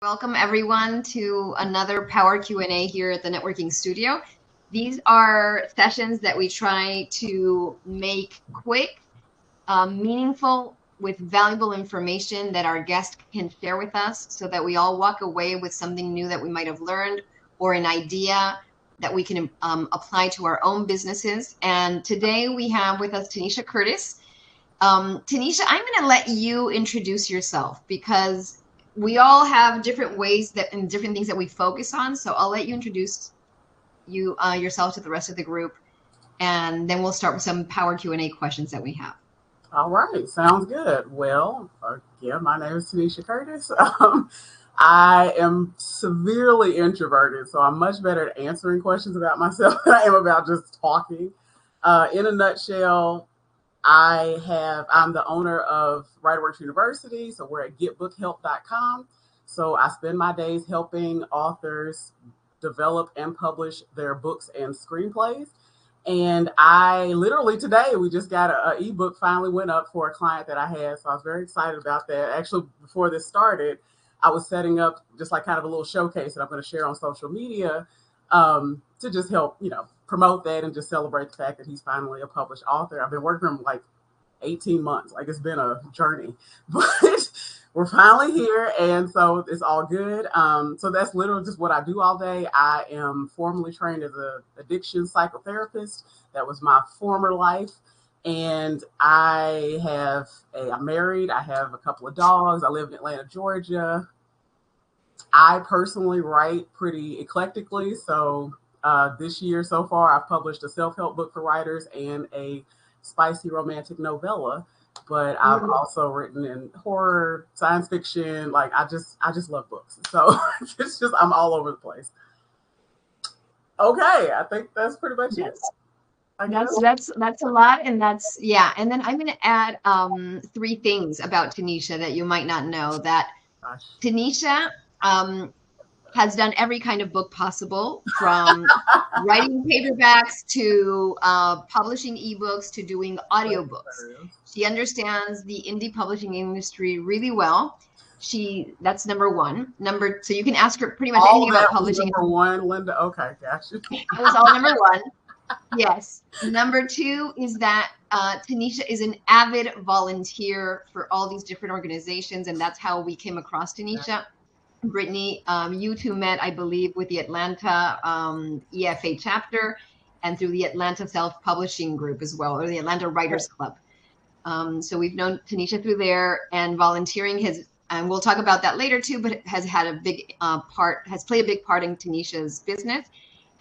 Welcome everyone to another Power Q&A here at the Networking Studio. These are sessions that we try to make quick, meaningful, with valuable information that our guests can share with us so that we all walk away with something new that we might have learned or an idea that we can apply to our own businesses. And today we have with us Tenesha Curtis. Tenesha, I'm going to let you introduce yourself because we all have different ways that and different things that we focus on. So I'll let you introduce yourself to the rest of the group, and then we'll start with some Power Q&A questions that we have. All right, sounds good. Well, my name is Tenesha Curtis. I am severely introverted, so I'm much better at answering questions about myself than I am about just talking. In a nutshell, I'm the owner of WriterWorks University, so we're at getbookhelp.com. So I spend my days helping authors develop and publish their books and screenplays. And I literally today, we just got an ebook finally went up for a client that I had. So I was very excited about that. Actually, before this started, I was setting up just like kind of a little showcase that I'm going to share on social media to just help, promote that and just celebrate the fact that he's finally a published author. I've been working for him like 18 months. Like, it's been a journey, but we're finally here. And so it's all good. So that's literally just what I do all day. I am formally trained as an addiction psychotherapist. That was my former life. And I'm married. I have a couple of dogs. I live in Atlanta, Georgia. I personally write pretty eclectically. So this year so far, I've published a self-help book for writers and a spicy romantic novella. But I've also written in horror, science fiction. Like, I just love books. So it's just, I'm all over the place. Okay, I think that's pretty much it. That's a lot, and and then I'm going to add 3 things about Tenesha that you might not know. That Tenesha has done every kind of book possible, from writing paperbacks to publishing ebooks to doing audiobooks. She understands the indie publishing industry really well. That's number 1. So you can ask her pretty much anything about publishing. Number 1, Linda. Okay, gotcha. That was all number 1. Yes. Number 2 is that Tenesha is an avid volunteer for all these different organizations, and that's how we came across Tenesha. Brittany, you two met, I believe, with the Atlanta EFA chapter and through the Atlanta Self-Publishing Group as well, or the Atlanta Writers Club. So we've known Tenesha through there, and volunteering and we'll talk about that later too, but has had a big has played a big part in Tenesha's business.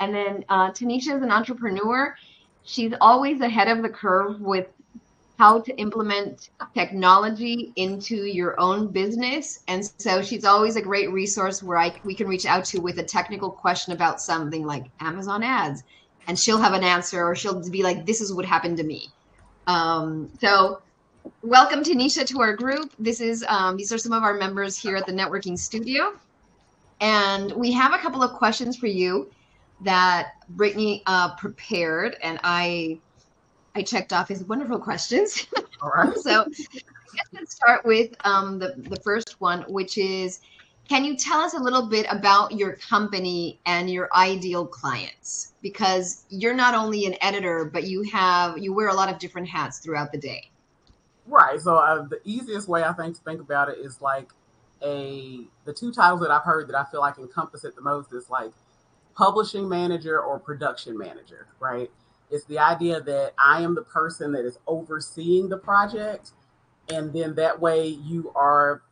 And then Tenesha is an entrepreneur. She's always ahead of the curve with how to implement technology into your own business. And so she's always a great resource where we can reach out to with a technical question about something like Amazon ads. And she'll have an answer, or she'll be like, this is what happened to me. So welcome, Tenesha, to our group. These are some of our members here at the Networking Studio. And we have a couple of questions for you that Brittany prepared, and I checked off his wonderful questions. All right. So I guess let's start with the first one, which is, can you tell us a little bit about your company and your ideal clients? Because you're not only an editor, but you wear a lot of different hats throughout the day. Right. So the easiest way I think to think about it is like the 2 titles that I've heard that I feel like encompass it the most is like publishing manager or production manager, right? It's the idea that I am the person that is overseeing the project. And then that way you're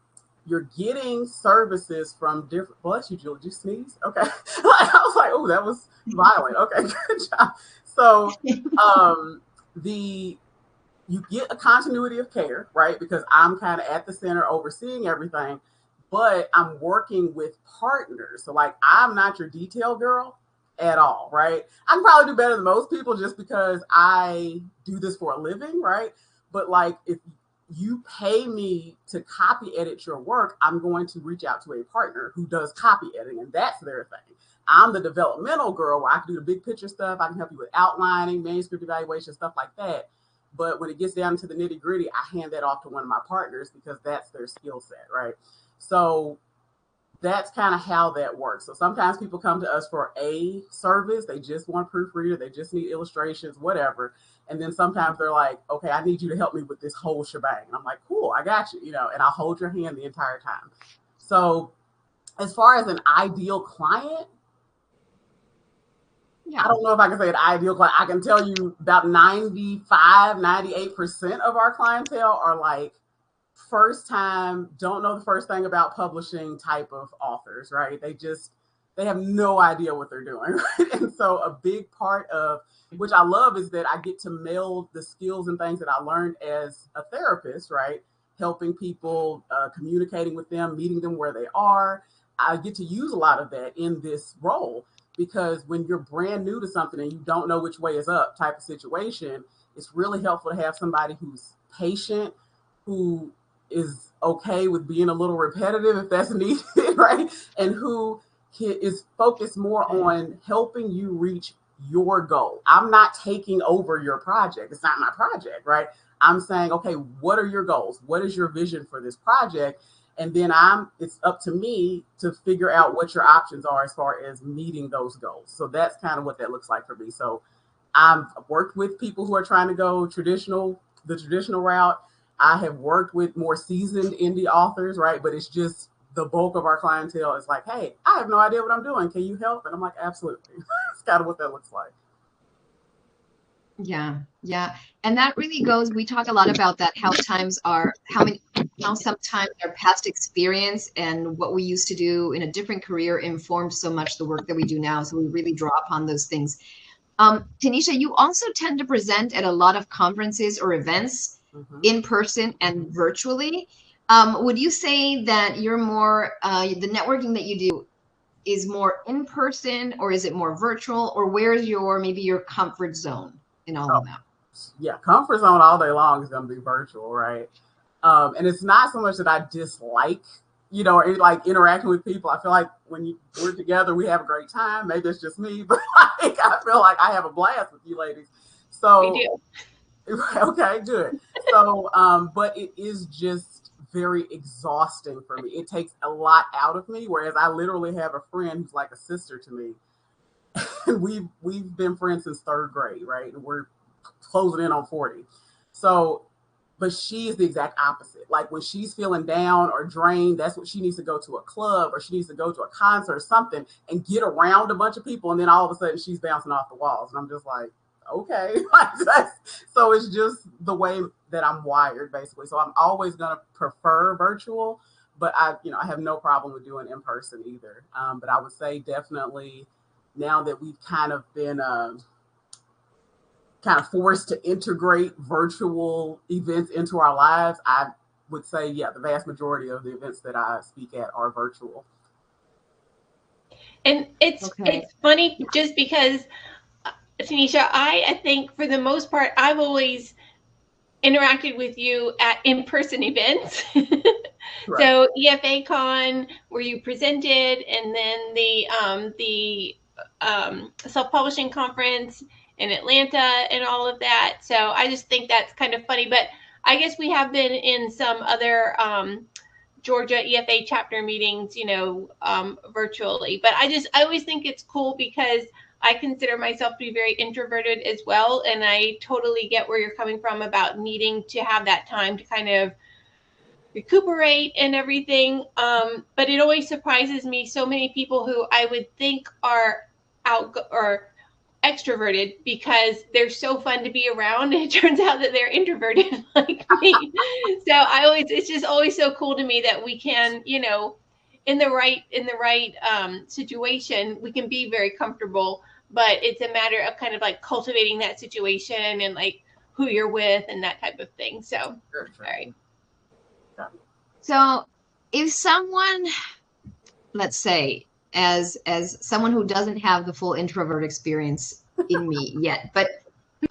getting services from different, bless you, Julie, did you sneeze? Okay. I was like, oh, that was violent. Okay, good job. So you get a continuity of care, right? Because I'm kind of at the center overseeing everything, but I'm working with partners. So like, I'm not your detail girl at all, right? I can probably do better than most people just because I do this for a living, right? But like, if you pay me to copy edit your work, I'm going to reach out to a partner who does copy editing, and that's their thing. I'm the developmental girl where I can do the big picture stuff. I can help you with outlining, manuscript evaluation, stuff like that. But when it gets down to the nitty gritty, I hand that off to one of my partners because that's their skill set, right? So that's kind of how that works. So sometimes people come to us for a service. They just want a proofreader. They just need illustrations, whatever. And then sometimes they're like, okay, I need you to help me with this whole shebang. And I'm like, cool, I got you, and I'll hold your hand the entire time. So as far as an ideal client, I don't know if I can say an ideal client. I can tell you about 95, 98% of our clientele are like first time, don't know the first thing about publishing type of authors, right? They have no idea what they're doing. Right? And so a big part of which I love is that I get to meld the skills and things that I learned as a therapist, right? Helping people, communicating with them, meeting them where they are. I get to use a lot of that in this role because when you're brand new to something and you don't know which way is up type of situation, it's really helpful to have somebody who's patient, who is okay with being a little repetitive if that's needed, right? And who is focused more on helping you reach your goal. I'm not taking over your project. It's not my project, right? I'm saying, okay, what are your goals? What is your vision for this project? And then it's up to me to figure out what your options are as far as meeting those goals. So that's kind of what that looks like for me. So I've worked with people who are trying to go the traditional route. I have worked with more seasoned indie authors, right? But it's just the bulk of our clientele is like, hey, I have no idea what I'm doing. Can you help? And I'm like, absolutely. It's kind of what that looks like. Yeah, yeah. And that really goes, we talk a lot about that, how sometimes our past experience and what we used to do in a different career informs so much the work that we do now. So we really draw upon those things. Tenesha, you also tend to present at a lot of conferences or events in person and virtually. Would you say that you're more, the networking that you do is more in person, or is it more virtual, or where's maybe your comfort zone in all of that? Yeah, comfort zone all day long is going to be virtual, right? And it's not so much that I dislike, like interacting with people. I feel like when we're together, we have a great time. Maybe it's just me, but like, I feel like I have a blast with you ladies. So we do. Okay, good. So, but it is just very exhausting for me. It takes a lot out of me. Whereas I literally have a friend who's like a sister to me. And we've been friends since third grade, right? And we're closing in on 40. So, but she is the exact opposite. Like when she's feeling down or drained, that's what she needs to go to a club or she needs to go to a concert or something and get around a bunch of people. And then all of a sudden she's bouncing off the walls. And I'm just like, okay. So it's just the way that I'm wired, basically. So I'm always going to prefer virtual, but I have no problem with doing in person either. But I would say definitely now that we've kind of been kind of forced to integrate virtual events into our lives, I would say, yeah, the vast majority of the events that I speak at are virtual. And it's funny just because, Tenesha, I think for the most part, I've always interacted with you at in-person events. Right. So EFA Con, where you presented, and then the self-publishing conference in Atlanta and all of that. So I just think that's kind of funny. But I guess we have been in some other Georgia EFA chapter meetings, virtually. But I always think it's cool because I consider myself to be very introverted as well. And I totally get where you're coming from about needing to have that time to kind of recuperate and everything. But it always surprises me, so many people who I would think are or extroverted because they're so fun to be around. It turns out that they're introverted like me. So it's just always so cool to me that we can, in the right situation, we can be very comfortable, but it's a matter of kind of like cultivating that situation and like who you're with and that type of thing. So, all right. So if someone, let's say, as someone who doesn't have the full introvert experience in me yet, but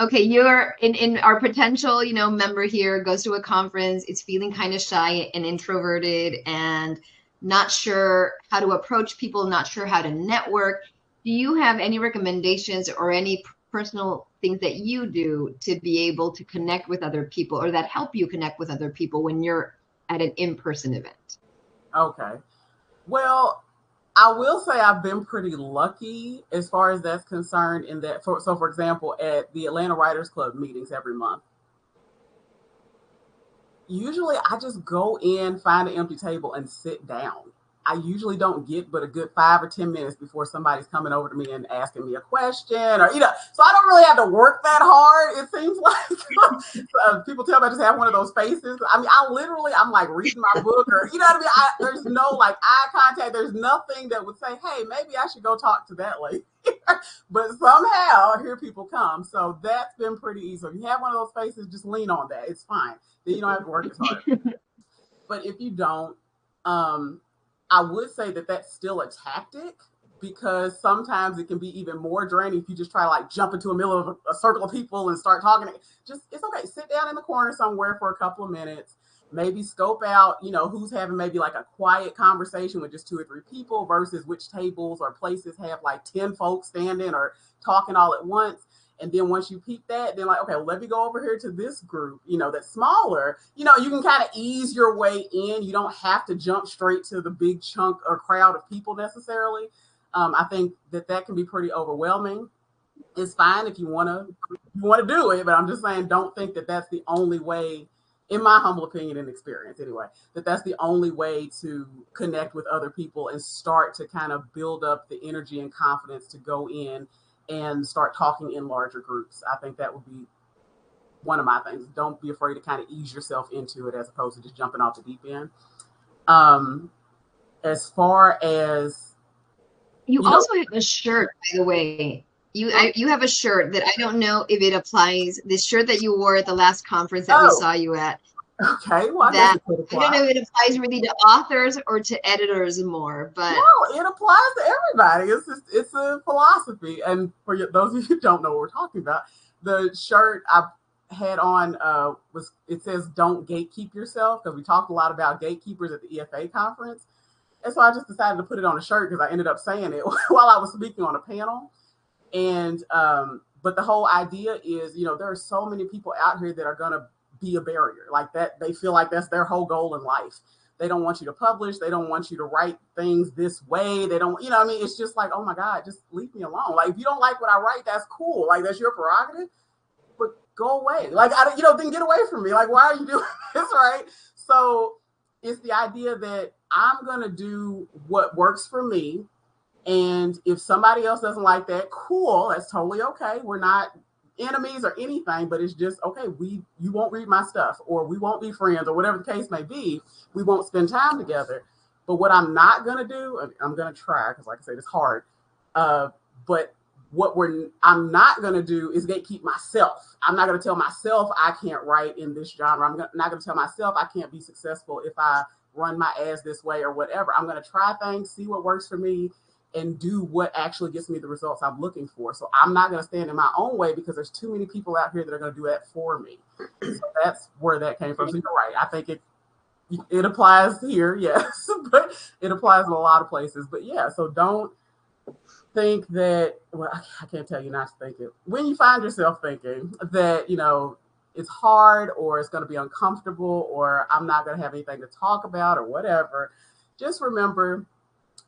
okay, you're in our potential, member here goes to a conference, it's feeling kind of shy and introverted and not sure how to approach people, not sure how to network. Do you have any recommendations or any personal things that you do to be able to connect with other people or that help you connect with other people when you're at an in-person event? Okay. Well, I will say I've been pretty lucky as far as that's concerned in that, for example, at the Atlanta Writers Club meetings every month, usually I just go in, find an empty table, and sit down. I usually don't get but a good 5 or 10 minutes before somebody's coming over to me and asking me a question, or so I don't really have to work that hard. It seems like people tell me I just have one of those faces. I mean, I'm like reading my book, or you know what I mean. There's no like eye contact. There's nothing that would say, "Hey, maybe I should go talk to that lady." But somehow here people come. So that's been pretty easy. So if you have one of those faces, just lean on that. It's fine. Then you don't have to work as hard. But if you don't, I would say that that's still a tactic, because sometimes it can be even more draining if you just try to like jump into the middle of a circle of people and start talking. It's okay. Sit down in the corner somewhere for a couple of minutes. Maybe scope out, who's having maybe like a quiet conversation with just 2 or 3 people versus which tables or places have like 10 folks standing or talking all at once. And then once you peep that, then like, okay, well, let me go over here to this group, that's smaller. You can kind of ease your way in. You don't have to jump straight to the big chunk or crowd of people necessarily. I think that can be pretty overwhelming. It's fine if you want to do it, but I'm just saying, don't think that that's the only way, in my humble opinion and experience anyway, that's the only way to connect with other people and start to kind of build up the energy and confidence to go in and start talking in larger groups. I think that would be one of my things. Don't be afraid to kind of ease yourself into it as opposed to just jumping off the deep end. As far as you also have a shirt, by the way. You have a shirt that I don't know if it applies. This shirt that you wore at the last conference that we saw you at. Okay, well, I don't know if it applies really to authors or to editors more, but no, it applies to everybody. It's a philosophy, and for those of you who don't know what we're talking about, the shirt I had on it says "Don't gatekeep yourself," because we talked a lot about gatekeepers at the EFA conference, and so I just decided to put it on a shirt because I ended up saying it while I was speaking on a panel, and but the whole idea is, there are so many people out here that are gonna be a barrier like that. They feel like that's their whole goal in life. They don't want you to publish. They don't want you to write things this way. They don't, it's just like, oh my God, just leave me alone. Like, if you don't like what I write, that's cool. Like, that's your prerogative, but go away. Like, then get away from me. Like, why are you doing this? Right. So it's the idea that I'm going to do what works for me. And if somebody else doesn't like that, cool. That's totally okay. We're not enemies or anything, but it's just okay, you won't read my stuff, or we won't be friends, or whatever the case may be. We won't spend time together. But what I'm not going to do, I'm going to try, because like I said, it's hard, but I'm not going to do is gatekeep myself. I'm not going to tell myself I can't write in this genre. I'm not going to tell myself I can't be successful if I run my ads this way or whatever. I'm going to try things, see what works for me, and do what actually gets me the results I'm looking for. So I'm not going to stand in my own way, because there's too many people out here that are going to do that for me. So that's where that came from. So you're right. I think it applies here, yes, but it applies in a lot of places. But yeah, so don't think that, well, I can't tell you not to think it. When you find yourself thinking that, it's hard, or it's going to be uncomfortable, or I'm not going to have anything to talk about, or whatever, just remember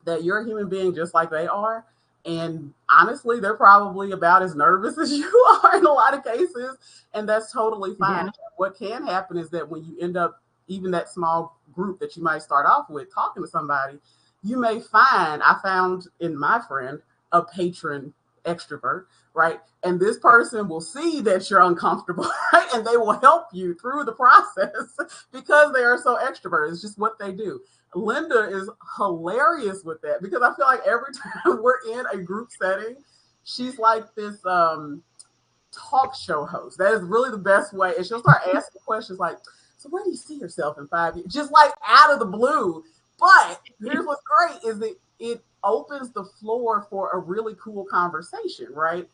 that you're a human being just like they are. And honestly, they're probably about as nervous as you are in a lot of cases. And that's totally fine. Yeah. What can happen is that when you end up, even that small group that you might start off with, talking to somebody, you may find, I found in my friend, a patron extrovert, right? And this person will see that you're uncomfortable, right? And they will help you through the process because they are so extroverted. It's just what they do. Linda is hilarious with that, because I feel like every time we're in a group setting, she's like this talk show host. That is really the best way. And she'll start asking questions like, so where do you see yourself in 5 years? Just like out of the blue. But here's what's great is that it opens the floor for a really cool conversation, right?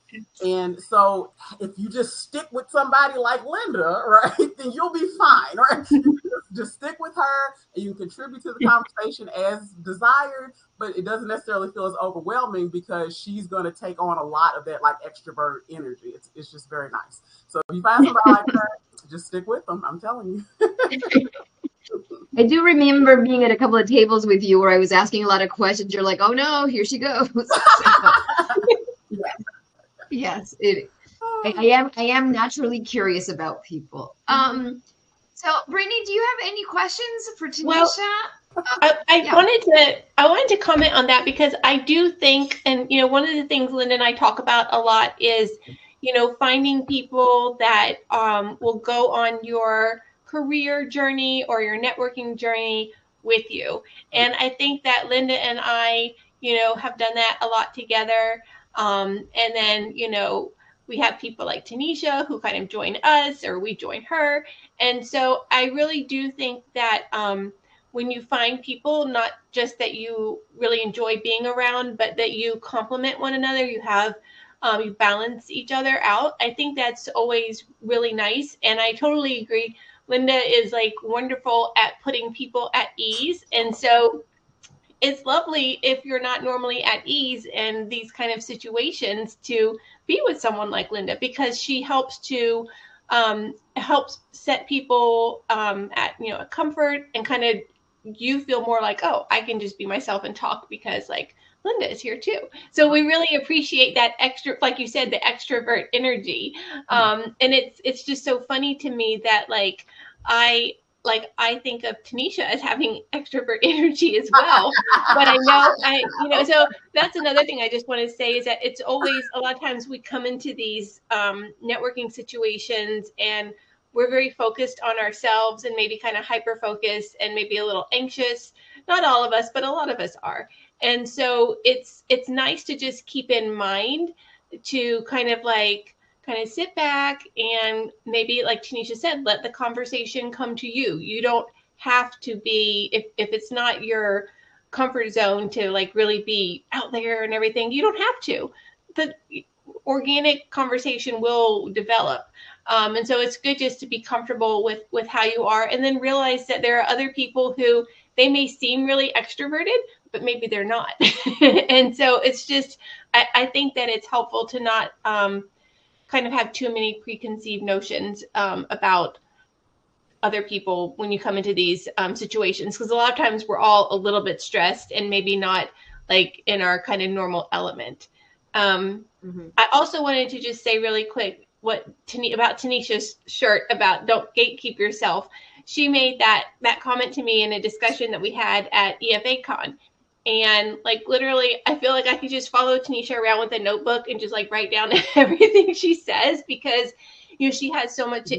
And so if you just stick with somebody like Linda, right, then you'll be fine, right? Just stick with her, and you can contribute to the conversation as desired, but it doesn't necessarily feel as overwhelming because she's going to take on a lot of that like extrovert energy. It's just very nice. So if you find somebody like her, just stick with them. I'm telling you. I do remember being at a couple of tables with you where I was asking a lot of questions. You're like, oh no, here she goes. Yes, yes, I am naturally curious about people. So Brittany, do you have any questions for Tanisha? Well, I wanted to comment on that because I do think, and one of the things Linda and I talk about a lot is, finding people that will go on your career journey or your networking journey with you. And I think that Linda and I, have done that a lot together. And then, we have people like Tenesha who kind of join us or we join her. And so I really do think that when you find people, not just that you really enjoy being around, but that you complement one another, you balance each other out. I think that's always really nice. And I totally agree. Linda is like wonderful at putting people at ease. And so it's lovely if you're not normally at ease in these kind of situations to be with someone like Linda, because she helps to helps set people at a comfort, and kind of you feel more like, oh, I can just be myself and talk because like Linda is here too. So we really appreciate that extra, like you said, the extrovert energy. And it's just so funny to me that I think of Tenesha as having extrovert energy as well. But I know, so that's another thing I just want to say is that it's always, a lot of times we come into these networking situations and we're very focused on ourselves and maybe kind of hyper focused and maybe a little anxious. Not all of us, but a lot of us are. And so it's nice to just keep in mind to kind of sit back and maybe, like Tenesha said, let the conversation come to you. You don't have to be, if it's not your comfort zone to like really be out there and everything, you don't have to. The organic conversation will develop. And so it's good just to be comfortable with how you are, and then realize that there are other people who they may seem really extroverted, but maybe they're not. And so it's just, I think that it's helpful to not kind of have too many preconceived notions about other people when you come into these situations, because a lot of times we're all a little bit stressed and maybe not like in our kind of normal element. I also wanted to just say really quick about Tanisha's shirt about don't gatekeep yourself. She made that comment to me in a discussion that we had at EFA Con. And like literally, I feel like I could just follow Tenesha around with a notebook and just like write down everything she says, because she has so much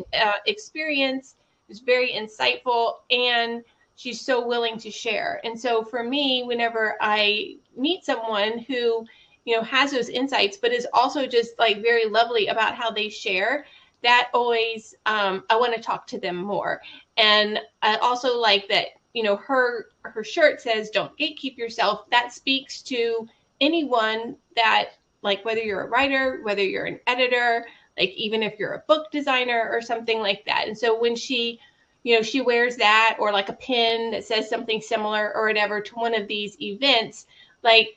experience, is very insightful, and she's so willing to share. And so for me, whenever I meet someone who has those insights, but is also just like very lovely about how they share, that always I want to talk to them more. And I also like that her shirt says don't gatekeep yourself. That speaks to anyone that, like, whether you're a writer, whether you're an editor, like even if you're a book designer or something like that. And so when she she wears that, or like a pin that says something similar or whatever to one of these events, like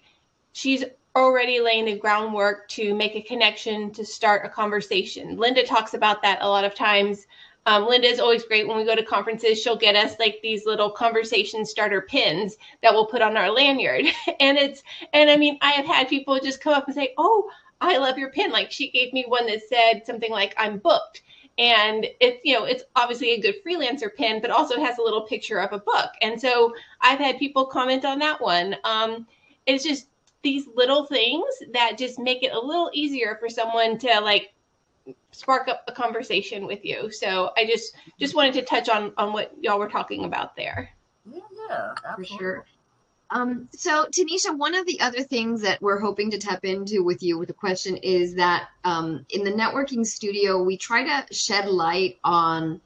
she's already laying the groundwork to make a connection, to start a conversation. Linda talks about that a lot of times. Linda is always great when we go to conferences. She'll get us like these little conversation starter pins that we'll put on our lanyard. And I mean, I have had people just come up and say, oh, I love your pin. Like she gave me one that said something like I'm booked. And it's, it's obviously a good freelancer pin, but also has a little picture of a book. And so I've had people comment on that one. It's just these little things that just make it a little easier for someone to like spark up a conversation with you. So I just wanted to touch on what y'all were talking about there. Yeah, absolutely. For sure. So Tanisha, one of the other things that we're hoping to tap into with you with the question is that in the networking studio, we try to shed light on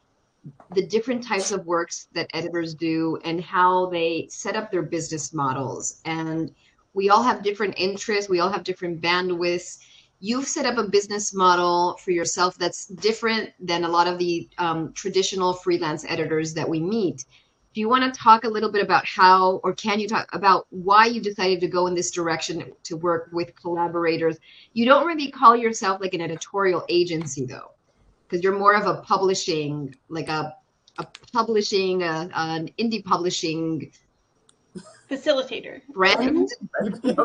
the different types of works that editors do and how they set up their business models. And we all have different interests. We all have different bandwidths. You've set up a business model for yourself that's different than a lot of the traditional freelance editors that we meet. Do you want to talk a little bit about how, or can you talk about why you decided to go in this direction to work with collaborators? You don't really call yourself like an editorial agency though, because you're more of a publishing, like a publishing, an indie publishing facilitator. friend. Okay.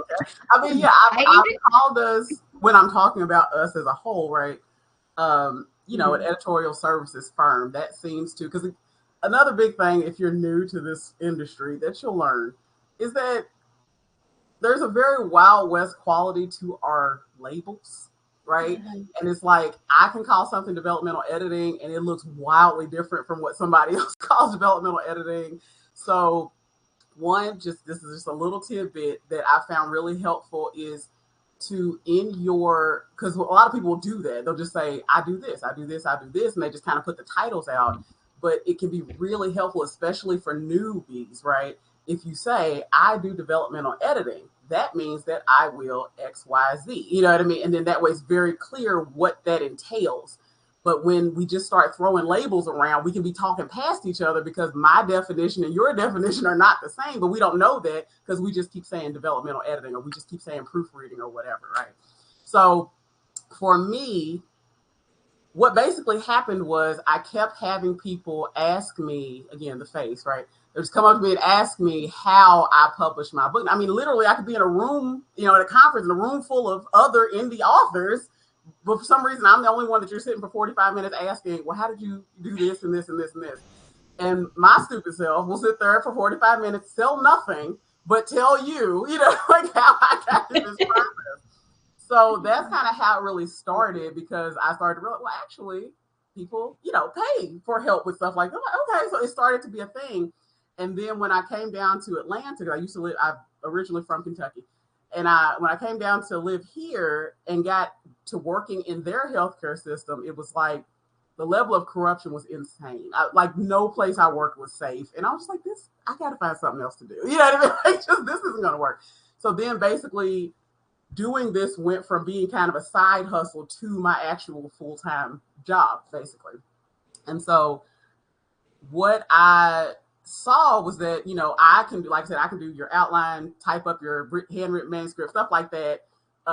I mean, yeah, I've called us when I'm talking about us as a whole, right? You know, an editorial services firm that seems to, because another big thing, if you're new to this industry, that you'll learn is that there's a very Wild West quality to our labels, right? And it's like I can call something developmental editing and it looks wildly different from what somebody else calls developmental editing. So one, just this is just a little tidbit that I found really helpful is to in your, because a lot of people will do that. They'll just say, I do this, I do this, I do this, and they just kind of put the titles out. But it can be really helpful, especially for newbies, right? If you say, I do developmental editing, that means that I will X, Y, Z. You know what I mean? And then that way it's very clear what that entails. But when we just start throwing labels around, we can be talking past each other because my definition and your definition are not the same, but we don't know that because we just keep saying developmental editing or we just keep saying proofreading or whatever, right? So for me, what basically happened was I kept having people ask me, again, the face, right? They just come up to me and ask me how I publish my book. I mean, literally, I could be in a room, you know, at a conference, in a room full of other indie authors, but for some reason, I'm the only one that you're sitting for 45 minutes asking, well, how did you do this and this and this and this? And my stupid self will sit there for 45 minutes, sell nothing, but tell you, you know, like how I got through this process. So that's kind of how it really started because I started to realize, well, actually, people, you know, pay for help with stuff like that. Like, okay, so it started to be a thing. And then when I came down to Atlanta, I used to live, I'm originally from Kentucky. And when I came down to live here and got to working in their healthcare system, it was like the level of corruption was insane. Like no place I worked was safe. And I was like, this, I got to find something else to do. You know what I mean? Like, just this isn't going to work. So then basically doing this went from being kind of a side hustle to my actual full-time job, basically. And so what I saw was that, you know, I can do, like I said, I can do your outline, type up your handwritten manuscript, stuff like that,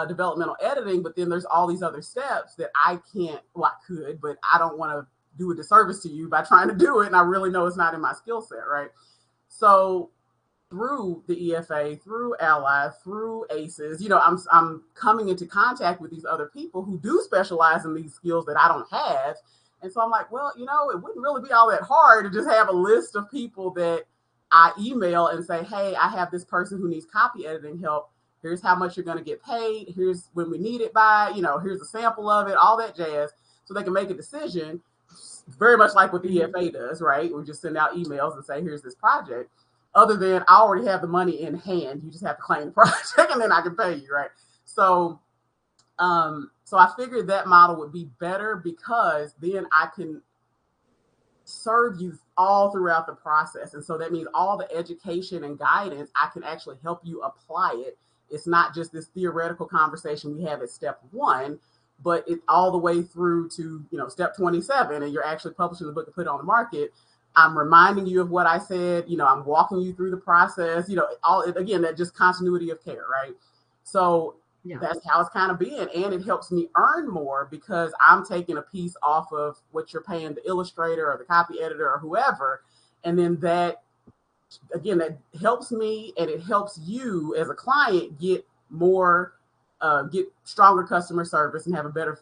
developmental editing, but then there's all these other steps that I can't, well, I could, but I don't want to do a disservice to you by trying to do it. And I really know it's not in my skill set, right? So through the EFA, through Ally, through ACEs, you know, I'm coming into contact with these other people who do specialize in these skills that I don't have. And so I'm like, well, you know, it wouldn't really be all that hard to just have a list of people that I email and say, hey, I have this person who needs copy editing help. Here's how much you're going to get paid. Here's when we need it by, you know, here's a sample of it, all that jazz. So they can make a decision, very much like what the EFA does, right? We just send out emails and say, here's this project. Other than I already have the money in hand, you just have to claim the project and then I can pay you, right? So I figured that model would be better because then I can serve you all throughout the process. And so that means all the education and guidance, I can actually help you apply it. It's not just this theoretical conversation we have at step 1, but it's all the way through to, you know, step 27, and you're actually publishing the book and put it on the market. I'm reminding you of what I said, you know, I'm walking you through the process, you know, all, again, that just continuity of care, right? So that's how it's kind of been. And it helps me earn more because I'm taking a piece off of what you're paying the illustrator or the copy editor or whoever. And then that, again, that helps me and it helps you as a client get more, get stronger customer service and have a better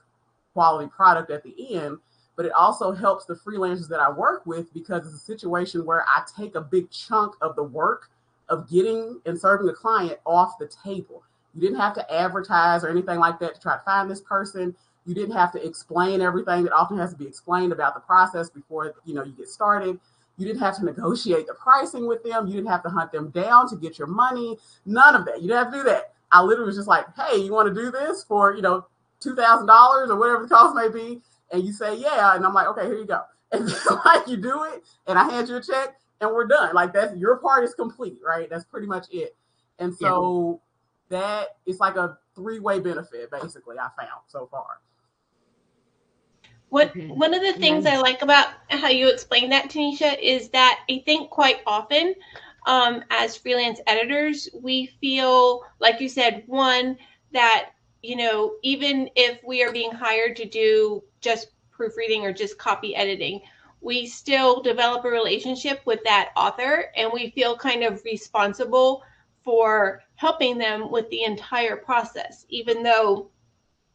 quality product at the end. But it also helps the freelancers that I work with because it's a situation where I take a big chunk of the work of getting and serving a client off the table. You didn't have to advertise or anything like that to try to find this person. You didn't have to explain everything that often has to be explained about the process before, you know, you get started. You didn't have to negotiate the pricing with them. You didn't have to hunt them down to get your money. None of that. You didn't have to do that. I literally was just like, hey, you want to do this for, you know, $2,000 or whatever the cost may be? And you say, yeah. And I'm like, okay, here you go. And then, like, you do it and I hand you a check and we're done. Like, that's, your part is complete, right? That's pretty much it. And so that is like a 3-way benefit, basically, I found so far. One of the things I like about how you explain that, Tenesha, is that I think quite often as freelance editors, we feel, like you said, one, that, you know, even if we are being hired to do just proofreading or just copy editing, we still develop a relationship with that author, and we feel kind of responsible for helping them with the entire process, even though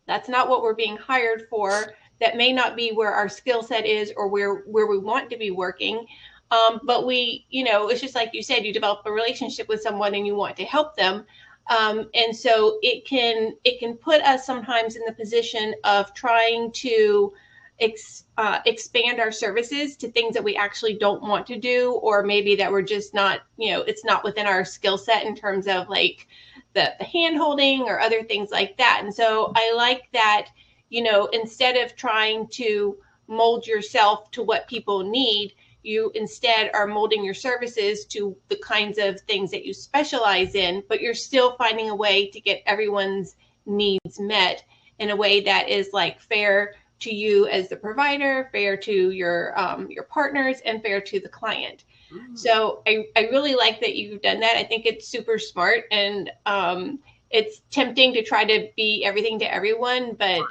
that's not what we're being hired for. That may not be where our skill set is or where we want to be working. But we, it's just like you said, you develop a relationship with someone and you want to help them. And so it can put us sometimes in the position of trying to expand our services to things that we actually don't want to do, or maybe that we're just not, it's not within our skill set in terms of like the hand holding or other things like that. And so I like that, instead of trying to mold yourself to what people need, you instead are molding your services to the kinds of things that you specialize in, but you're still finding a way to get everyone's needs met in a way that is like fair to you as the provider, fair to your partners, and fair to the client. So I really like that you've done that. I think it's super smart, and it's tempting to try to be everything to everyone, but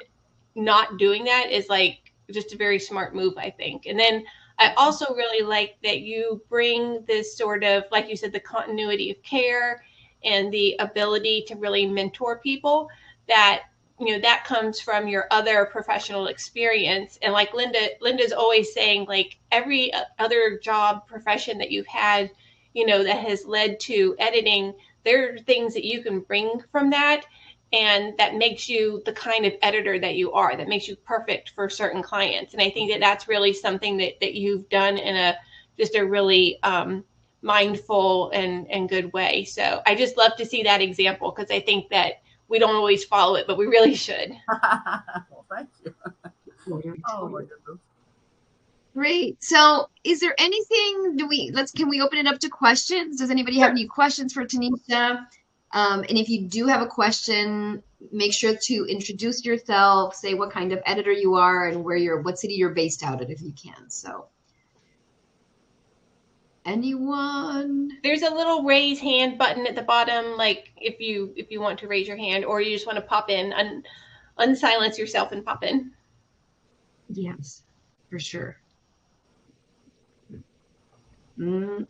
not doing that is like just a very smart move, I think. And then I also really like that you bring this sort of, like you said, the continuity of care and the ability to really mentor people, that that comes from your other professional experience. And like Linda's always saying, like every other job profession that you've had, that has led to editing, there are things that you can bring from that, and that makes you the kind of editor that you are, that makes you perfect for certain clients. And I think that that's really something that you've done in just a really mindful and good way. So I just love to see that example, because I think that we don't always follow it, but we really should. Well, thank you. Oh my goodness. Great. So is there anything, can we open it up to questions? Does anybody have any questions for Tenesha? And if you do have a question, make sure to introduce yourself, say what kind of editor you are and what city you're based out of, if you can. So anyone? There's a little raise hand button at the bottom, like if you want to raise your hand, or you just want to pop in, unsilence yourself and pop in. Yes, for sure. Well,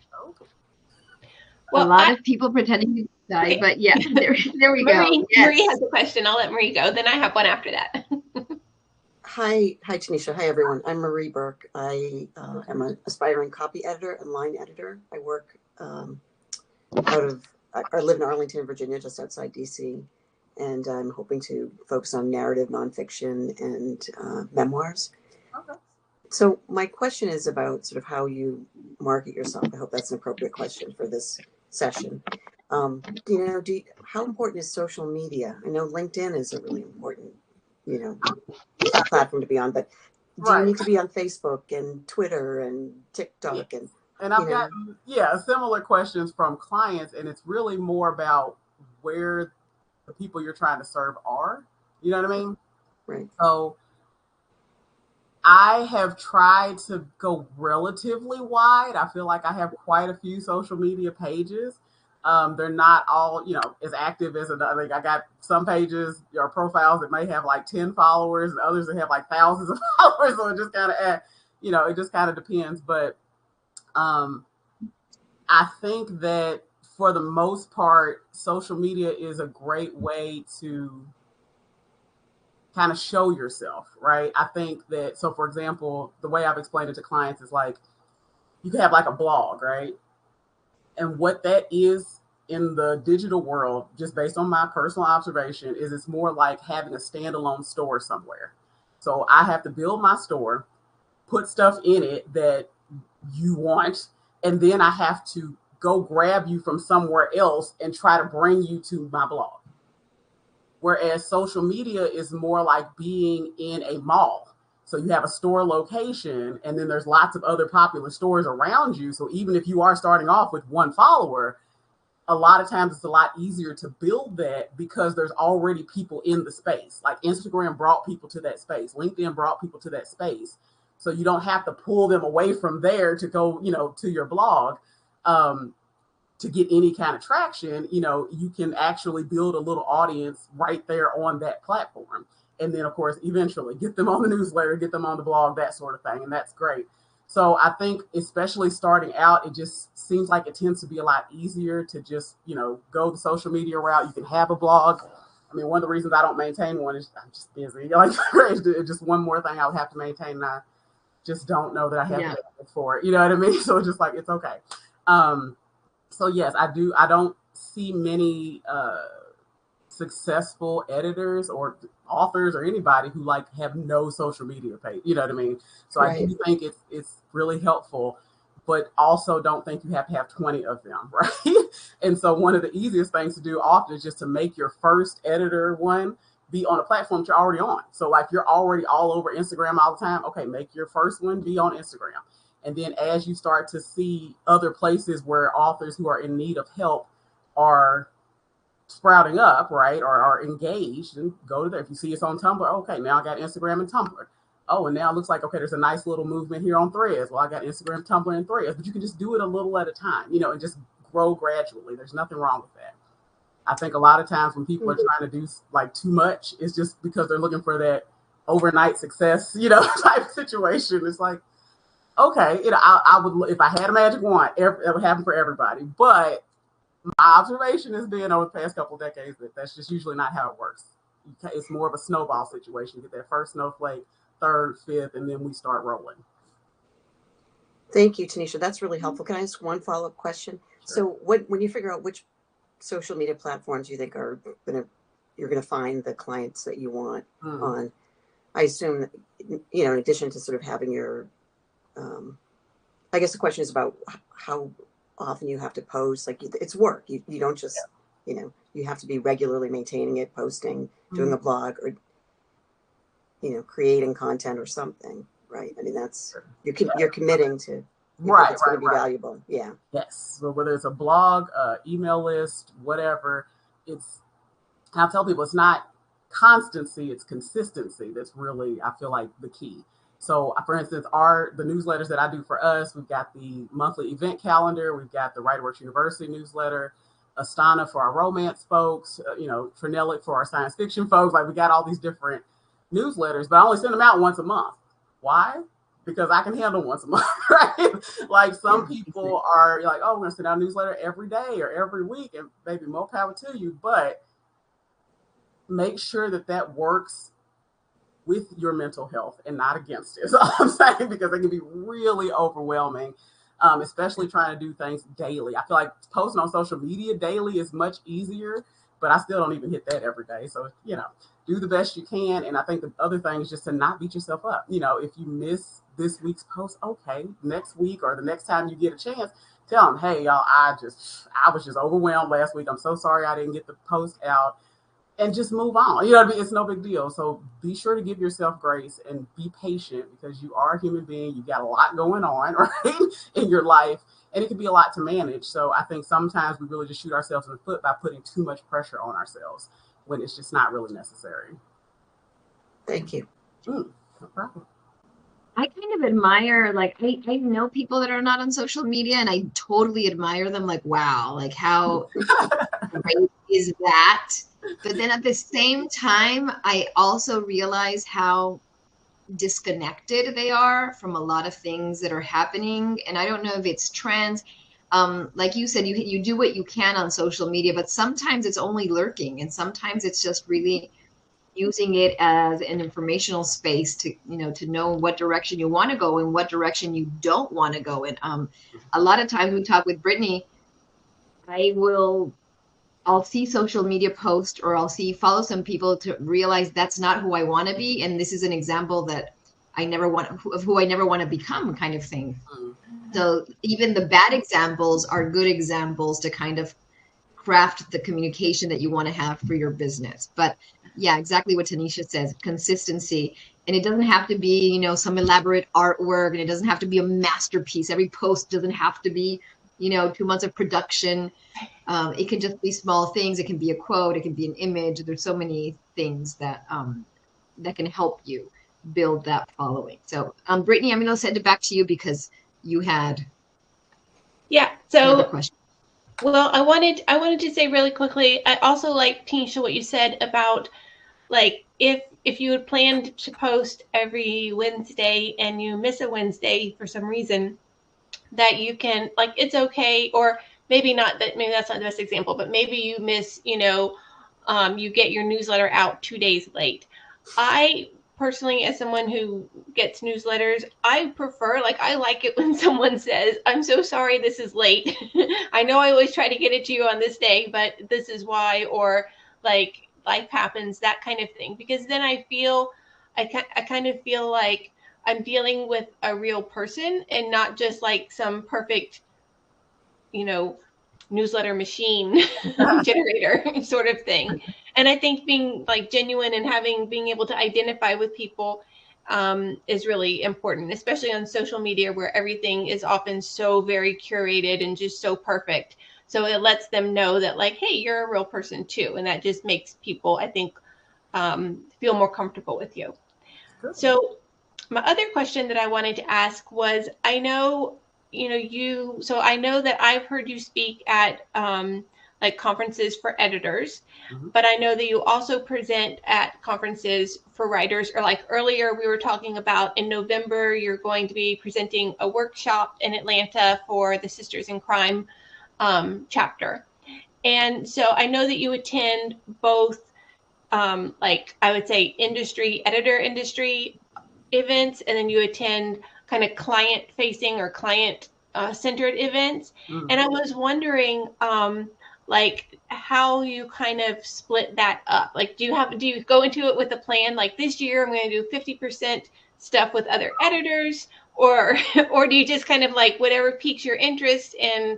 a lot of people pretending to die, okay. But yeah, there we go. Yes. Marie has a question. I'll let Marie go. Then I have one after that. Hi, Tenesha. Hi, everyone. I'm Marie Burke. I am an aspiring copy editor and line editor. I work I live in Arlington, Virginia, just outside DC, and I'm hoping to focus on narrative, nonfiction, and memoirs. Okay. So my question is about sort of how you market yourself. I hope that's an appropriate question for this session. How important is social media? I know LinkedIn is a really important, platform to be on, but do you need to be on Facebook and Twitter and TikTok? Yes. And I've gotten, similar questions from clients, and it's really more about where the people you're trying to serve are. You know what I mean? Right. So I have tried to go relatively wide. I feel like I have quite a few social media pages. They're not all, as active as another. Like I got some pages or profiles that may have like 10 followers, and others that have like thousands of followers. So it just kind of, it just kind of depends. But I think that for the most part, social media is a great way to kind of show yourself, right? I think that, so for example, the way I've explained it to clients is like, you can have like a blog, right? And what that is in the digital world, just based on my personal observation, is it's more like having a standalone store somewhere. So I have to build my store, put stuff in it that you want, and then I have to go grab you from somewhere else and try to bring you to my blog. Whereas social media is more like being in a mall. So you have a store location, and then there's lots of other popular stores around you. So even if you are starting off with one follower, a lot of times it's a lot easier to build that because there's already people in the space. Like Instagram brought people to that space. LinkedIn brought people to that space. So you don't have to pull them away from there to go, to your blog. To get any kind of traction, you can actually build a little audience right there on that platform. And then, of course, eventually get them on the newsletter, get them on the blog, that sort of thing. And that's great. So I think, especially starting out, it just seems like it tends to be a lot easier to just, go the social media route. You can have a blog. I mean, one of the reasons I don't maintain one is I'm just busy. Like, it's just one more thing I would have to maintain, and I just don't know that I have Yeah. it for it. You know what I mean? So it's just like, it's okay. So yes, I don't see many successful editors or authors or anybody who like have no social media page. You know what I mean? So I Right. do think it's really helpful, but also don't think you have to have 20 of them, right? And so one of the easiest things to do often is just to make your first editor one be on a platform that you're already on. So like you're already all over Instagram all the time. Okay, make your first one be on Instagram. And then as you start to see other places where authors who are in need of help are sprouting up, right, or are engaged, and go to there. If you see it's on Tumblr, okay, now I got Instagram and Tumblr. Oh, and now it looks like, okay, there's a nice little movement here on Threads. Well, I got Instagram, Tumblr, and Threads, but you can just do it a little at a time, and just grow gradually. There's nothing wrong with that. I think a lot of times when people are trying to do like too much, it's just because they're looking for that overnight success, type situation. It's like, okay, I would, if I had a magic wand, it would happen for everybody. But my observation has been over the past couple of decades that that's just usually not how it works. It's more of a snowball situation. You get that first snowflake, third, fifth, and then we start rolling. Thank you, Tenesha. That's really helpful. Can I ask one follow-up question? Sure. So when you figure out which social media platforms you think you're gonna find the clients that you want on, I assume, in addition to sort of having your, I guess the question is about how often you have to post. Like, it's work. You don't just, you have to be regularly maintaining it, posting, doing a blog, or, creating content or something, right? I mean, that's, you're committing to, Right, it's going to be valuable. Yeah. Yes. So whether it's a blog, email list, whatever, I tell people it's not constancy, it's consistency that's really, I feel like, the key. So, for instance, the newsletters that I do for us, we've got the monthly event calendar, we've got the WriterWorks University newsletter, Astana for our romance folks, Trinelic for our science fiction folks. Like, we got all these different newsletters, but I only send them out once a month. Why? Because I can handle once a month, right? Like, some people are like, oh, we're going to send out a newsletter every day or every week, and maybe more power to you, but make sure that works with your mental health and not against it. Is all I'm saying, because it can be really overwhelming, especially trying to do things daily. I feel like posting on social media daily is much easier, but I still don't even hit that every day. So, do the best you can. And I think the other thing is just to not beat yourself up. If you miss this week's post, okay, next week or the next time you get a chance, tell them, hey, y'all, I was just overwhelmed last week. I'm so sorry I didn't get the post out. And just move on. You know what I mean? It's no big deal. So be sure to give yourself grace and be patient, because you are a human being. You got a lot going on, right, in your life, and it can be a lot to manage. So I think sometimes we really just shoot ourselves in the foot by putting too much pressure on ourselves when it's just not really necessary. Thank you. No problem. I kind of admire, like, I know people that are not on social media, and I totally admire them. Like, wow, like, how great is that? But then at the same time, I also realize how disconnected they are from a lot of things that are happening. And I don't know if it's trends. Like you said, you do what you can on social media, but sometimes it's only lurking, and sometimes it's just really using it as an informational space to know what direction you want to go and what direction you don't want to go in. A lot of times we talk with Brittany, I'll see social media posts, or I'll follow some people to realize that's not who I want to be, and this is an example that of who I never want to become, kind of thing. So even the bad examples are good examples to kind of craft the communication that you want to have for your business. But yeah, exactly what Tenesha says, consistency. And it doesn't have to be, some elaborate artwork, and it doesn't have to be a masterpiece. Every post doesn't have to be, 2 months of production. It can just be small things. It can be a quote. It can be an image. There's so many things that can help you build that following. So, Brittany, I'm going to send it back to you because you had another question. Well, I wanted to say really quickly, I also like, Tenesha, what you said about, like, if if you had planned to post every Wednesday and you miss a Wednesday for some reason, that you can, like, it's okay, or maybe not, that maybe that's not the best example, but maybe you miss, you get your newsletter out 2 days late. I personally, as someone who gets newsletters, I prefer, like, I like it when someone says, I'm so sorry this is late. I know I always try to get it to you on this day, but this is why, or like life happens, that kind of thing. Because then I kind of feel like I'm dealing with a real person and not just like some perfect, newsletter machine generator sort of thing. And I think being like genuine and being able to identify with people is really important, especially on social media where everything is often so very curated and just so perfect. So it lets them know that, like, hey, you're a real person too. And that just makes people, I think, feel more comfortable with you. Good. So my other question that I wanted to ask was, I know, so I know that I've heard you speak at like conferences for editors, but I know that you also present at conferences for writers, or like earlier we were talking about in November, you're going to be presenting a workshop in Atlanta for the Sisters in Crime chapter. And so I know that you attend both, like I would say editor industry events, and then you attend kind of client facing or client centered events. And I was wondering, like, how you kind of split that up. Like, do you go into it with a plan, like, this year I'm going to do 50% stuff with other editors, or or do you just kind of like whatever piques your interest and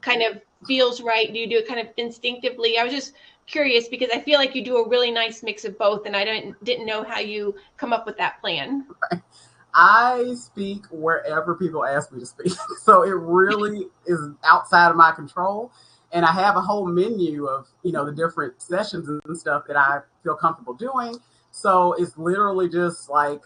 kind of feels right, do you do it kind of instinctively? I was just curious because I feel like you do a really nice mix of both, and I didn't know how you come up with that plan. I speak wherever people ask me to speak. So it really is outside of my control. And I have a whole menu of, the different sessions and stuff that I feel comfortable doing. So it's literally just like,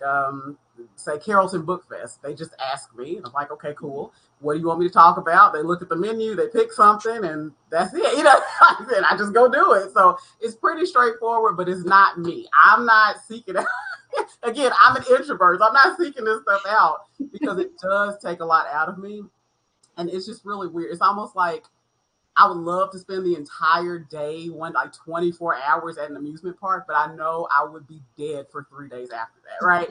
say, Carrollton Book Fest. They just ask me. And I'm like, okay, cool. What do you want me to talk about? They look at the menu, they pick something, and that's it. And I just go do it. So it's pretty straightforward, but it's not me. I'm not seeking out. Again, I'm an introvert. So I'm not seeking this stuff out because it does take a lot out of me. And it's just really weird. It's almost like I would love to spend the entire day, like 24 hours at an amusement park, but I know I would be dead for 3 days after that, right?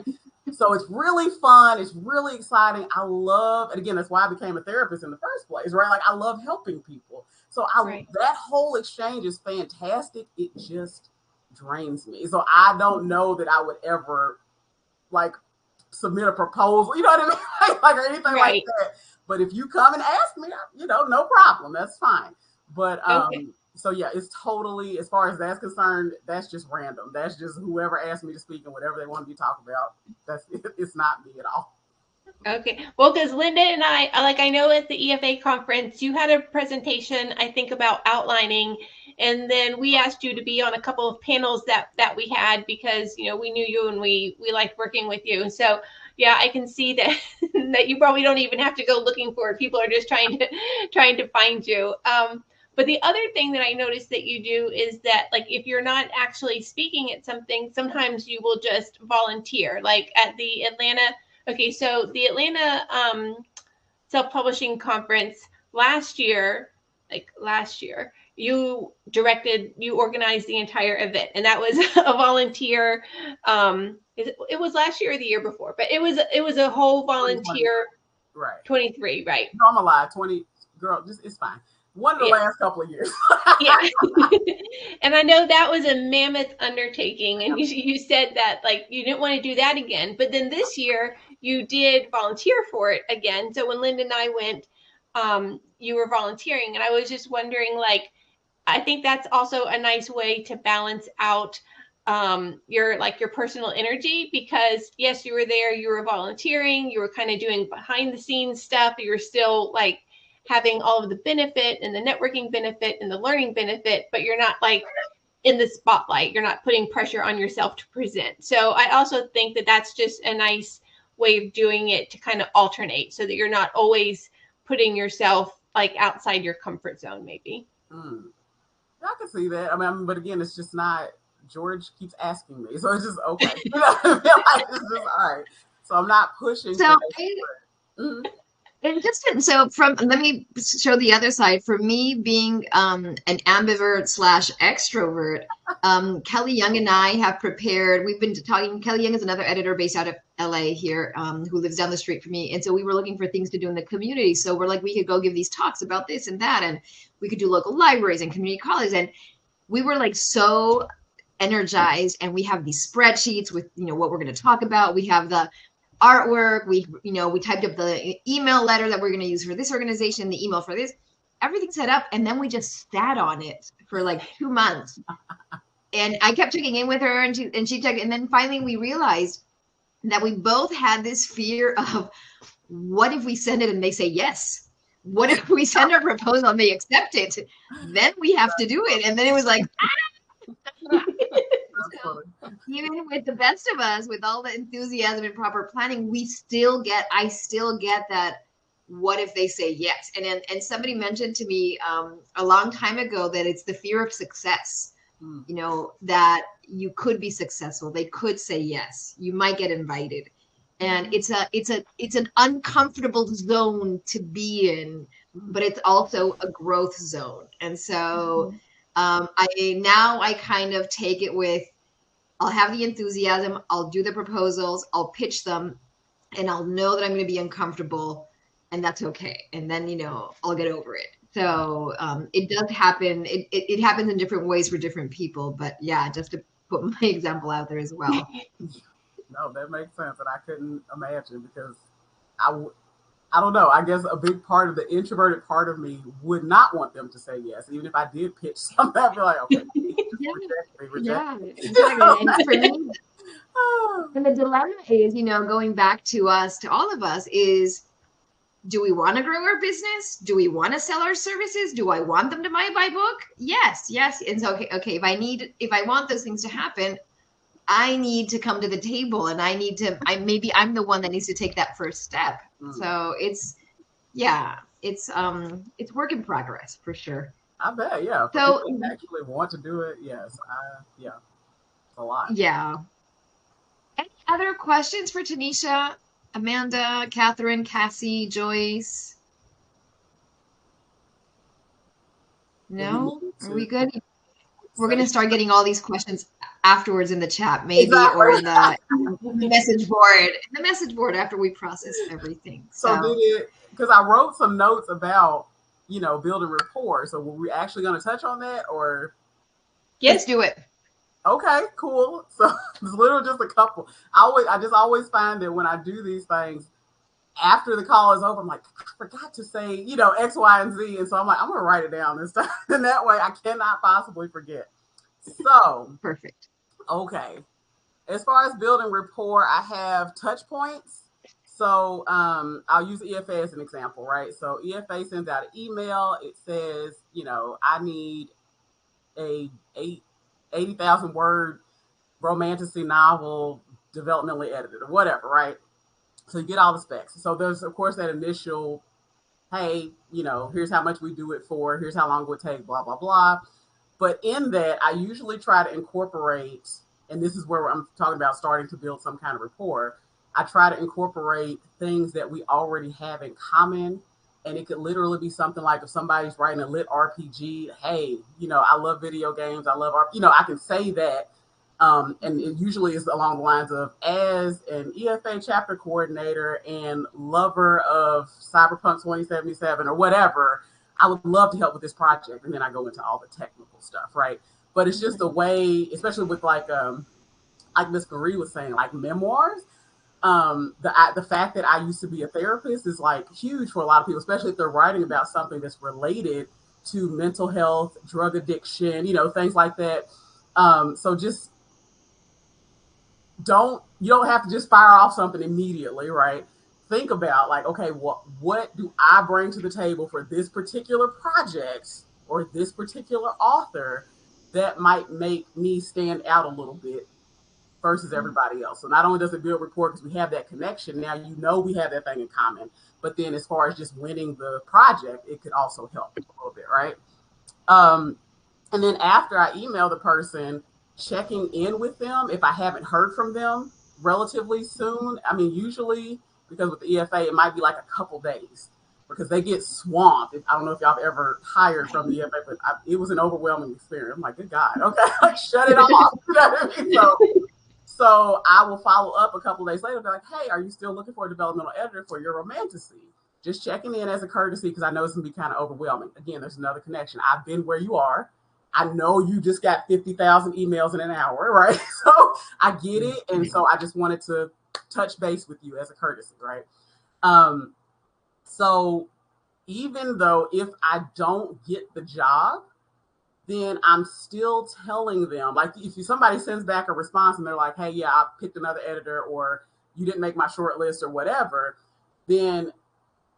So it's really fun. It's really exciting. I love, and again, that's why I became a therapist in the first place, right? Like, I love helping people. So that whole exchange is fantastic. It just drains me. So I don't know that I would ever like submit a proposal, you know what I mean? Like, or anything like that. But if you come and ask me, no problem. That's fine. But so yeah, it's totally, as far as that's concerned, that's just random. That's just whoever asked me to speak and whatever they want to be talking about. It's not me at all. Okay. Well, because Linda and I know at the EFA conference, you had a presentation, I think, about outlining, and then we asked you to be on a couple of panels that we had because, we knew you and we liked working with you. So yeah, I can see that that you probably don't even have to go looking for it. People are just trying to find you. But the other thing that I noticed that you do is that, like, if you're not actually speaking at something, sometimes you will just volunteer. Like at the Atlanta. Okay, so the Atlanta self-publishing conference last year, you organized the entire event, and that was a volunteer. It was last year or the year before, but it was a whole volunteer. Right. 23, right? No, I'm alive. 20, girl, just it's fine. One of the last couple of years. Yeah. And I know that was a mammoth undertaking. And you said that, like, you didn't want to do that again. But then this year you did volunteer for it again. So when Linda and I went, you were volunteering. And I was just wondering, like, I think that's also a nice way to balance out your personal energy, because yes, you were there, you were volunteering, you were kind of doing behind the scenes stuff, you were still like having all of the benefit and the networking benefit and the learning benefit, but you're not like in the spotlight. You're not putting pressure on yourself to present. So I also think that that's just a nice way of doing it, to kind of alternate so that you're not always putting yourself like outside your comfort zone, maybe. I can see that. I mean, but again, it's just not George keeps asking me. So it's just okay. You know, like, it's just all right. So I'm not pushing. So and just so from let me show the other side. For me, being an ambivert slash extrovert, Kelly Young and I have prepared. We've been talking. Kelly Young is another editor based out of LA here, who lives down the street from me, and so we were looking for things to do in the community. So we're like, we could go give these talks about this and that, and we could do local libraries and community colleges, and we were like so energized. And we have these spreadsheets with what we're going to talk about. We have the artwork. We typed up the email letter that we're going to use for this organization, the email for this, everything set up. And then we just sat on it for like 2 months. And I kept checking in with her, and she checked. And then finally we realized that we both had this fear of, what if we send it and they say yes? What if we send our proposal and they accept it? Then we have to do it. And then it was like, so, even with the best of us, with all the enthusiasm and proper planning, I still get that, what if they say yes? And somebody mentioned to me a long time ago that it's the fear of success, that you could be successful. They could say yes. You might get invited. And it's an uncomfortable zone to be in, but it's also a growth zone. And so I kind of take it with, I'll have the enthusiasm, I'll do the proposals, I'll pitch them, and I'll know that I'm going to be uncomfortable, and that's okay. And then, I'll get over it. So it does happen. It happens in different ways for different people, but yeah, just to put my example out there as well. No, that makes sense. And I couldn't imagine, because I don't know. I guess a big part of the introverted part of me would not want them to say yes. Even if I did pitch something, I'd be like, okay, reject me. Exactly. And for me, and the dilemma is, going back to all of us, is, do we want to grow our business? Do we want to sell our services? Do I want them to buy my book? Yes. And so, okay, if I want those things to happen, I need to come to the table, and maybe I'm the one that needs to take that first step. So it's work in progress for sure. I bet, yeah. So if you actually want to do it, yes. It's a lot. Yeah. Any other questions for Tenesha, Amanda, Catherine, Cassie, Joyce? No? Are we good? We're going to start getting all these questions afterwards in the chat, maybe, exactly. Or in the message board. The message board after we process everything. So because I wrote some notes about, building rapport. So were we actually going to touch on that, or? Yes, let's do it. Okay, cool. So it's literally just a couple. I just always find that when I do these things, after the call is over, I'm like, I forgot to say, X, Y, and Z. And so I'm like, I'm going to write it down this time. And that way I cannot possibly forget. So. Perfect. Okay. As far as building rapport, I have touch points. So I'll use EFA as an example, right? So EFA sends out an email. It says, I need a 80,000 word romantasy novel, developmentally edited, or whatever, right? So you get all the specs. So there's, of course, that initial, hey, here's how much we do it for, here's how long it would take, blah, blah, blah. But in that, I usually try to incorporate, and this is where I'm talking about starting to build some kind of rapport. I try to incorporate things that we already have in common. And it could literally be something like, if somebody's writing a lit RPG, hey, I love video games. I love art. I can say that. And it usually is along the lines of, as an EFA chapter coordinator and lover of Cyberpunk 2077 or whatever, I would love to help with this project. And then I go into all the technical stuff, right? But it's just a way, especially with like Miss Marie was saying, like memoirs. The fact that I used to be a therapist is like huge for a lot of people, especially if they're writing about something that's related to mental health, drug addiction, things like that. So just you don't have to just fire off something immediately, right? Think about like, okay, what do I bring to the table for this particular project or this particular author that might make me stand out a little bit versus everybody else. So not only does it build rapport because we have that connection, now we have that thing in common, but then as far as just winning the project, it could also help a little bit, right? And then after I email the person, checking in with them if I haven't heard from them relatively soon. I mean, usually because with the EFA, it might be like a couple days because they get swamped. I don't know if y'all have ever hired from the EFA, but it was an overwhelming experience. I'm like, good God, okay, like, shut it off. You know what I mean? So I will follow up a couple days later. Be like, hey, are you still looking for a developmental editor for your romantasy? Just checking in as a courtesy because I know it's gonna be kind of overwhelming. Again, there's another connection. I've been where you are. I know you just got 50,000 emails in an hour, right? So I get it. And so I just wanted to touch base with you as a courtesy, right? So even though if I don't get the job, then I'm still telling them, like if somebody sends back a response and they're like, hey, yeah, I picked another editor or you didn't make my short list or whatever, then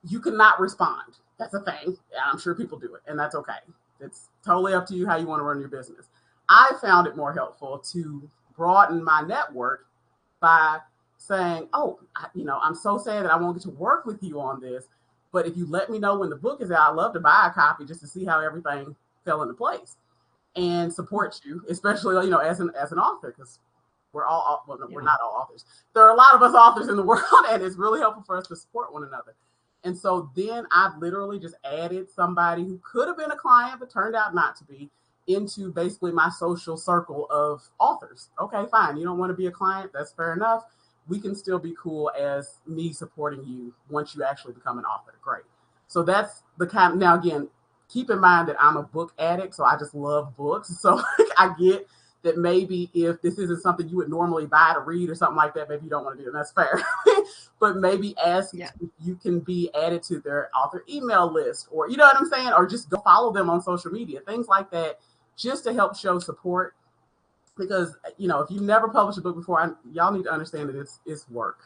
you cannot respond. That's a thing. I'm sure people do it, and that's okay. It's totally up to you how you want to run your business. I found it more helpful to broaden my network by saying, oh, I'm so sad that I won't get to work with you on this, but if you let me know when the book is out, I'd love to buy a copy just to see how everything fell into place and support you, especially, as an author, because we're all, well, no, we're not all authors. There are a lot of us authors in the world, and it's really helpful for us to support one another. And so then I've literally just added somebody who could have been a client, but turned out not to be, into basically my social circle of authors. Okay, fine. You don't want to be a client. That's fair enough. We can still be cool as me supporting you once you actually become an author. Great. So that's the kind. Now, again, keep in mind that I'm a book addict, so I just love books. So I get that maybe if this isn't something you would normally buy to read or something like that, maybe you don't want to do it, and that's fair. But maybe ask if you can be added to their author email list, or you know what I'm saying, or just go follow them on social media, things like that, just to help show support. Because if you've never published a book before, y'all need to understand that it's work.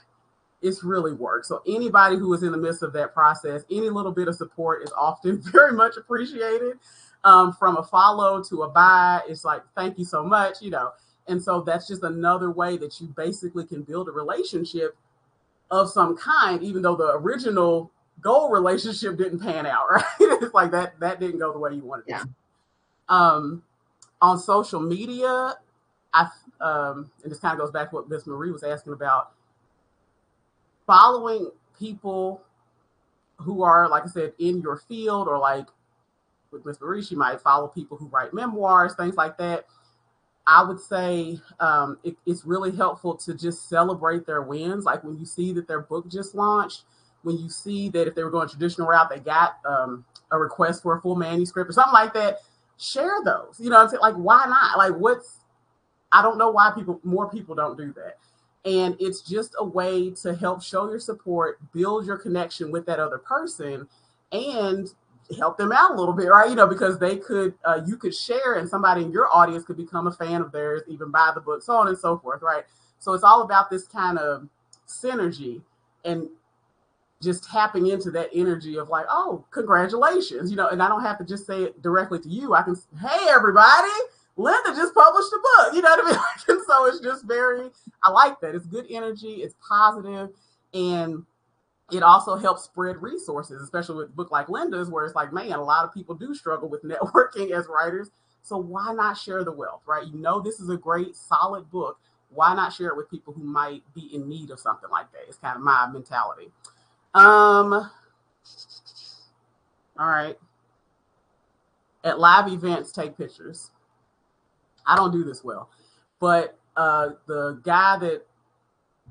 It's really work. So anybody who is in the midst of that process, any little bit of support is often very much appreciated. From a follow to a buy, it's like, thank you so much, And so that's just another way that you basically can build a relationship of some kind, even though the original goal relationship didn't pan out, right? It's like that didn't go the way you wanted it. On social media, and this kind of goes back to what Miss Marie was asking about, following people who are, like I said, in your field, or like with Miss Marie, she might follow people who write memoirs, things like that. I would say it's really helpful to just celebrate their wins. Like when you see that their book just launched, when you see that if they were going traditional route, they got a request for a full manuscript or something like that, share those. You know what I'm saying? Like, why not? Like, I don't know why more people don't do that. And it's just a way to help show your support, build your connection with that other person, and help them out a little bit, right? Because they could, you could share, and somebody in your audience could become a fan of theirs, even buy the book, so on and so forth, right? So it's all about this kind of synergy and just tapping into that energy of like, oh, congratulations, and I don't have to just say it directly to you. I can, hey, everybody, Linda just published a book, you know what I mean? And so it's just I like that. It's good energy, it's positive, and it also helps spread resources, especially with a book like Linda's, where it's like, man, a lot of people do struggle with networking as writers. So why not share the wealth, right? This is a great, solid book. Why not share it with people who might be in need of something like that? It's kind of my mentality. All right. At live events, take pictures. I don't do this well, but the guy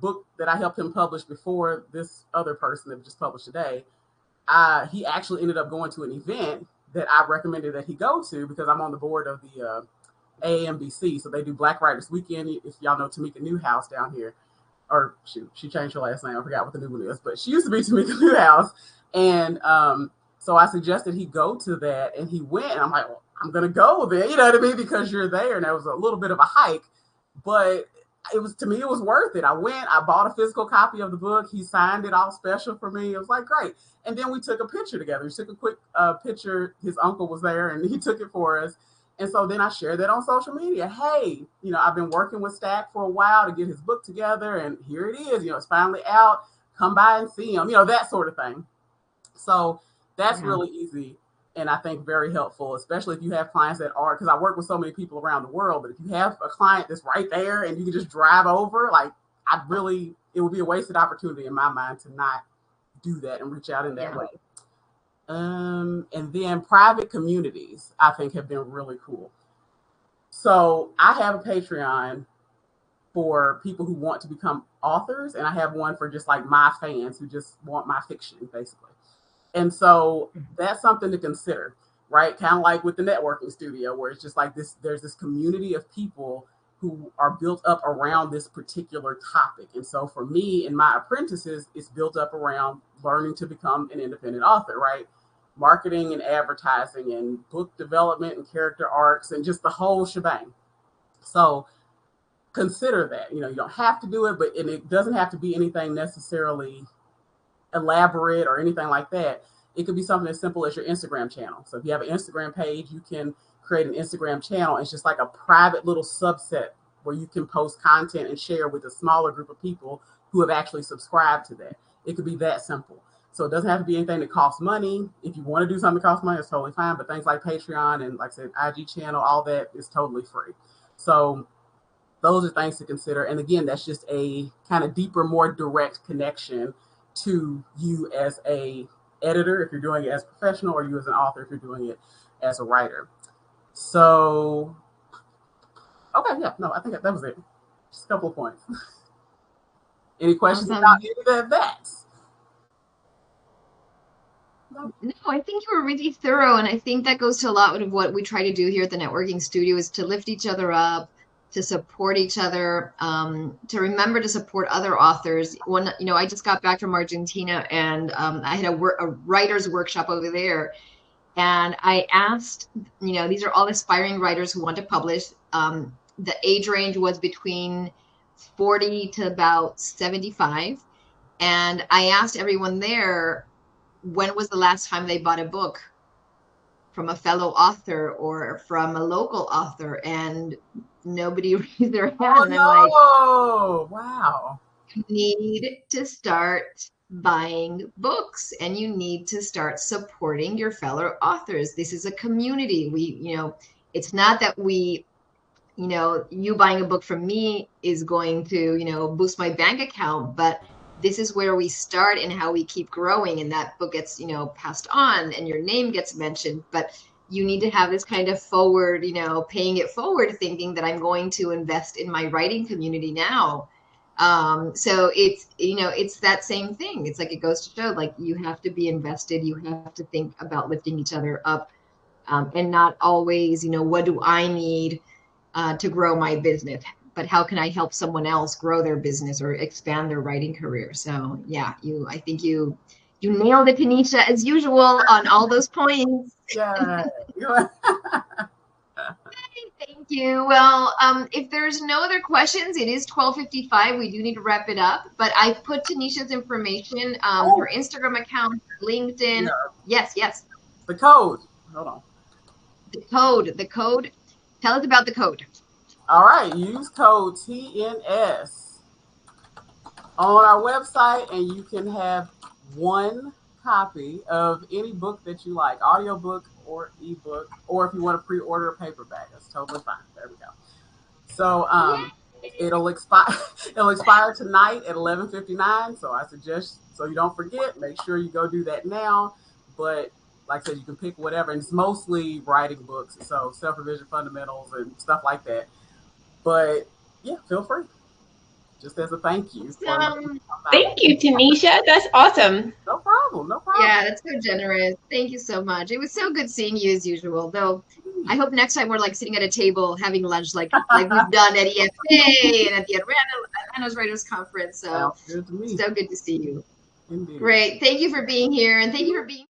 book that I helped him publish before this other person that just published today, he actually ended up going to an event that I recommended that he go to because I'm on the board of the AAMBC. So they do Black Writers Weekend. If y'all know Tamika Newhouse down here, or she changed her last name. I forgot what the new one is, but she used to be Tamika Newhouse. And so I suggested he go to that, and he went. And I'm like, well, I'm going to go there, you know what I mean? Because you're there. And that was a little bit of a hike, but to me, it was worth it. I went, I bought a physical copy of the book. He signed it all special for me. It was like, great. And then we took a picture together. We took a quick picture. His uncle was there and he took it for us. And so then I shared that on social media. Hey, I've been working with Stack for a while to get his book together, and here it is. It's finally out. Come by and see him, that sort of thing. So that's really easy. And I think very helpful, especially if you have clients that are, because I work with so many people around the world, but if you have a client that's right there and you can just drive over, like it would be a wasted opportunity in my mind to not do that and reach out in that way. And then private communities, I think, have been really cool. So I have a Patreon for people who want to become authors, and I have one for just like my fans who just want my fiction, basically. And so that's something to consider, right? Kind of like with the networking studio, where it's just like there's this community of people who are built up around this particular topic. And so for me and my apprentices, it's built up around learning to become an independent author, right? Marketing and advertising and book development and character arcs and just the whole shebang. So consider that. You don't have to do it, but it doesn't have to be anything necessarily elaborate or anything like that. It could be something as simple as your Instagram channel. So if you have an Instagram page, you can create an Instagram channel. It's just like a private little subset where you can post content and share with a smaller group of people who have actually subscribed to that. It could be that simple. So it doesn't have to be anything that costs money. If you want to do something that costs money, it's totally fine. But things like Patreon and, like I said, IG channel, all that is totally free. So those are things to consider. And again, that's just a kind of deeper, more direct connection to you as a editor if you're doing it as a professional, or you as an author if you're doing it as a writer. So, okay, yeah, no, I think that was it. Just a couple of points. Any questions about any of that? No, I think you were really thorough, and I think that goes to a lot of what we try to do here at the networking studio is to lift each other up, to support each other, to remember to support other authors. I just got back from Argentina, and I had a writer's workshop over there, and I asked, these are all aspiring writers who want to publish. The age range was between 40 to about 75, and I asked everyone there, when was the last time they bought a book from a fellow author or from a local author? And nobody raised their hand. Oh, and I'm like, oh, wow. You need to start buying books, and you need to start supporting your fellow authors. This is a community. It's not that you buying a book from me is going to, boost my bank account, but this is where we start and how we keep growing, and that book gets, passed on and your name gets mentioned. But you need to have this kind of forward, paying it forward thinking that I'm going to invest in my writing community now. So it's that same thing. It's like, it goes to show, like, you have to be invested. You have to think about lifting each other up, and not always, what do I need to grow my business, but how can I help someone else grow their business or expand their writing career? So yeah, I think you nailed it, Tenesha, as usual on all those points. Yeah. Thank you. Well, if there's no other questions, it is 12:55. We do need to wrap it up, but I put Tenesha's information, her Instagram account, LinkedIn. Yeah. Yes. The code. Hold on. The code. Tell us about the code. All right. Use code TNS on our website, and you can have one copy of any book that you like, audiobook or ebook, or if you want to pre-order a paperback, that's totally fine. There we go. So it'll expire tonight at 11:59. So I suggest, so you don't forget, make sure you go do that now. But like I said, you can pick whatever, and it's mostly writing books, so self-revision fundamentals and stuff like that. But yeah, feel free. Just as a thank you. Thank you, Tenesha. That's awesome. No problem. Yeah, that's so generous. Thank you so much. It was so good seeing you as usual. Though I hope next time we're like sitting at a table having lunch, like we've done at EFA and at the Atlanta's Writers Conference. So good to see you. Indeed. Great. Thank you for being here, and thank you for being